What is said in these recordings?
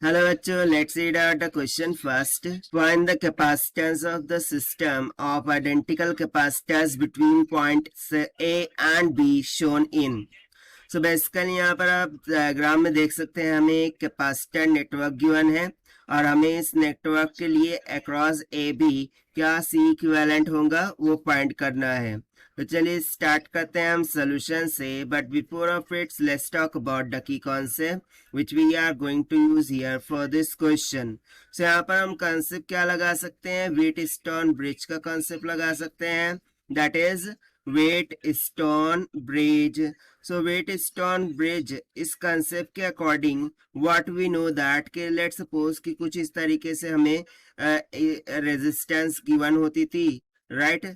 Hello bachcho, let's read out the question first. Find the capacitance of the system of identical capacitors between points A and B shown in. So basically यहाँ पर आप diagram में देख सकते हैं, हमें एक कैपेसिटर नेटवर्क गिवन है और हमें इस नेटवर्क के लिए अक्रॉस ए बी क्या सी इक्विवेलेंट होगा वो फाइंड करना है। तो चलिए स्टार्ट करते हैं हम सोल्यूशन से, but before of its let's talk about the key concept which we are going to use here for this question. So यहाँ पर हम कॉन्सेप्ट क्या लगा सकते हैं, व्हीटस्टोन ब्रिज का कॉन्सेप्ट लगा सकते हैं, that is Wheatstone bridge. So Wheatstone bridge इस कंसेप्ट के according what we know that के लेट्स सपोज कि कुछ इस तरीके से हमें रेजिस्टेंस गिवन होती थी, राइट।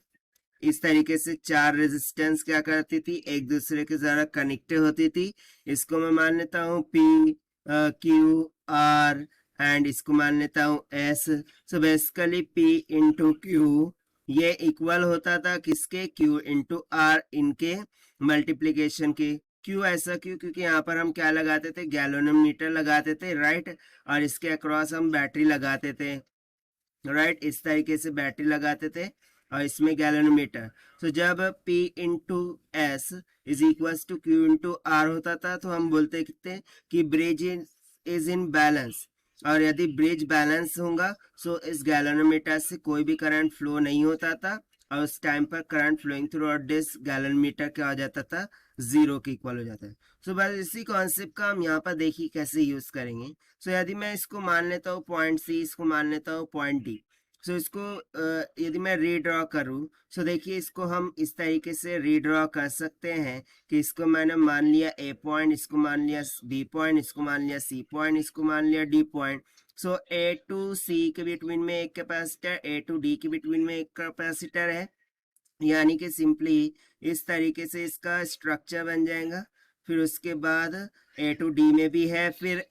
इस तरीके से चार रेजिस्टेंस क्या करती थी, एक दूसरे के जरा कनेक्टेड होती थी। इसको मैं मान लेता हूँ पी क्यू आर एंड इसको मान लेता हूँ S. So basically P into Q ये इक्वल होता था किसके, क्यू इंटू आर, इनके मल्टीप्लीकेशन के। क्यों ऐसा, क्यों, क्योंकि यहाँ पर हम क्या लगाते थे, गैलोनोमीटर लगाते थे, राइट। और इसके अक्रॉस हम बैटरी लगाते थे, राइट। इस तरीके से बैटरी लगाते थे और इसमें गैलोनोमीटर। तो जब P into S is equal to Q into R होता था तो हम बोलते थे कि ब्रिज इज इन बैलेंस। और यदि ब्रिज बैलेंस होगा सो इस गैलोनोमीटर से कोई भी करंट फ्लो नहीं होता था और उस टाइम पर current flowing through out this galvanometer क्या हो जाता था, जीरो के इक्वल हो जाता है। सो बस इसी कॉन्सेप्ट का हम यहाँ पर देखिए कैसे यूज करेंगे। सो यदि मैं इसको मान लेता हूँ पॉइंट सी, इसको मान लेता हूँ पॉइंट डी। सो इसको यदि मैं रीड्रॉ करूँ सो देखिए इसको हम इस तरीके से रीड्रॉ कर सकते हैं कि इसको मैंने मान लिया ए पॉइंट, इसको मान लिया बी पॉइंट, इसको मान लिया सी पॉइंट, इसको मान लिया D point. So A to C के बिटवीन में एक कैपेसिटर, ए टू डी के बिटवीन में एक कैपेसिटर है, यानी कि सिंपली इस तरीके से इसका स्ट्रक्चर बन जाएगा। फिर उसके बाद ए टू डी में भी है, फिर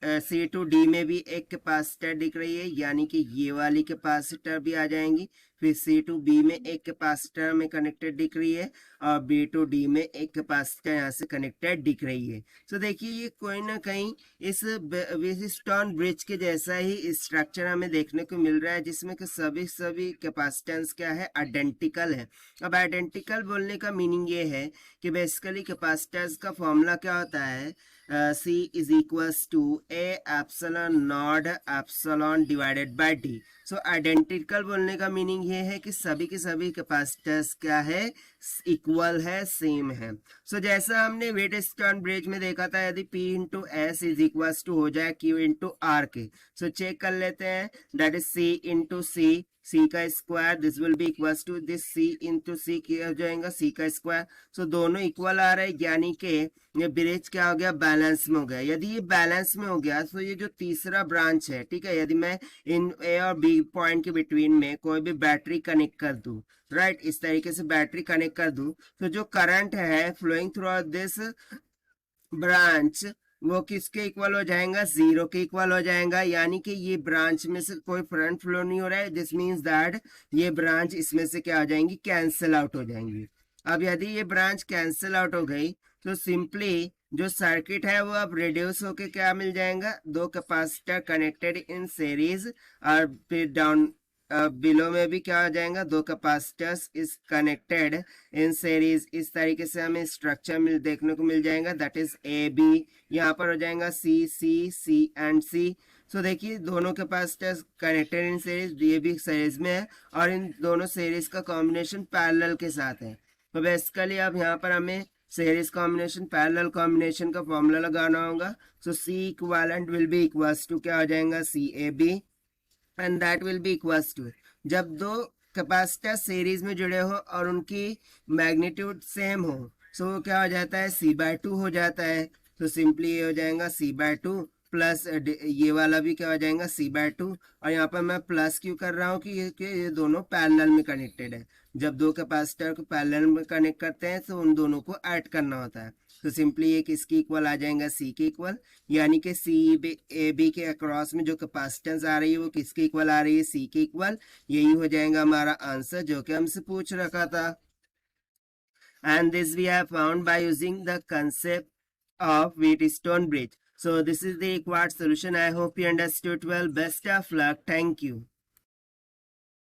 सी टू डी में भी एक कैपेसिटर दिख रही है, यानी कि ये वाली कैपेसिटर भी आ जाएंगी। फिर सी टू बी में एक कैपेसिटर में कनेक्टेड दिख रही है और बी टू डी में एक कैपेसिटर यहाँ से कनेक्टेड दिख रही है। तो देखिए ये कोई ना कहीं इस व्हीटस्टोन ब्रिज के जैसा ही स्ट्रक्चर हमें देखने को मिल रहा है, जिसमें कि सभी कैपेसिटेंस क्या है, आइडेंटिकल है। अब आइडेंटिकल बोलने का मीनिंग ये है कि बेसिकली कैपेसिटेंस का फॉर्मूला क्या होता है, C is equals to A epsilon not epsilon divided by D। So identical बोलने का मीनिंग ये है कि सभी के सभी कैपेसिटर्स क्या है, इक्वल है, सेम है। सो जैसा हमने व्हीटस्टोन ब्रिज में देखा था, यदि P into S is equal to हो जाए Q इंटू आर के। सो चेक कर लेते हैं, that is C into C, C का square, this will be equal to this C into C किया हो जाएगा सी का स्क्वायर। सो दोनों इक्वल आ रहे हैं, यानी कि ये ब्रिज क्या हो गया, बैलेंस में हो गया। यदि ये बैलेंस में हो गया तो ये जो तीसरा ब्रांच है, ठीक है, यदि मैं इन ए और बी पॉइंट के बिटवीन में कोई भी बैटरी कनेक्ट कर दूं, राइट, इस तरीके से बैटरी कनेक्ट कर दूं, तो जो करंट है flowing through out this branch वो किसके इक्वल हो जाएगा, जीरो के इक्वल हो जाएगा। यानी कि ये ब्रांच में से कोई करंट फ्लो नहीं हो रहा है, दिस मीन्स दैट ये ब्रांच इसमें से क्या हो जाएंगी, कैंसिल आउट हो जाएंगी। अब यदि ये ब्रांच कैंसिल आउट हो गई तो सिंपली जो सर्किट है वो अब रिड्यूस होके क्या मिल जाएगा, दो कैपेसिटर कनेक्टेड इन सीरीज, और फिर डाउन बिलो में भी क्या हो जाएगा, दो capacitors is connected in series. इस तरीके से हमें स्ट्रक्चर देखने को मिल जाएगा, दैट इज ए बी। यहाँ पर हो जाएगा सी सी सी एंड सी। सो देखिए दोनों कैपेसिटर्स कनेक्टेड इन सीरीज, ये भी सीरीज में है और इन दोनों सीरीज का कॉम्बिनेशन पैरेलल के साथ है। तो बेसिकली अब यहाँ पर हमें सीरीज कॉम्बिनेशन, पैरेलल कॉम्बिनेशन का फॉर्मूला लगाना होगा। So C equivalent will be equals to क्या हो जाएगा, C A B, and that will be equals to, जब दो कैपेसिटर सीरीज में जुड़े हो और उनकी मैग्नीट्यूड सेम हो सो क्या हो जाता है, सी बाय टू हो जाता है। तो सिंपली ये हो जाएगा सी बाय टू प्लस ये वाला भी क्या हो जाएगा, सी बाय टू। और यहाँ पर मैं प्लस क्यों कर रहा हूँ कि ये दोनों पैरेलल में कनेक्टेड है। जब दो कैपेसिटर को पैरेलल में कनेक्ट करते हैं तो उन दोनों को ऐड करना होता है। तो सिंपली ये किसकी इक्वल आ जाएगा, सी के इक्वल, यानी कि सी ए बी के अक्रॉस में जो कैपेसिटेंस आ रही है वो किसके इक्वल आ रही है, सी के इक्वल। यही हो जाएगा हमारा आंसर जो कि हमसे पूछ रखा था। And this we have found by using the concept of Wheatstone bridge. So this is the required solution. I hope you understood well. Best of luck. Thank you.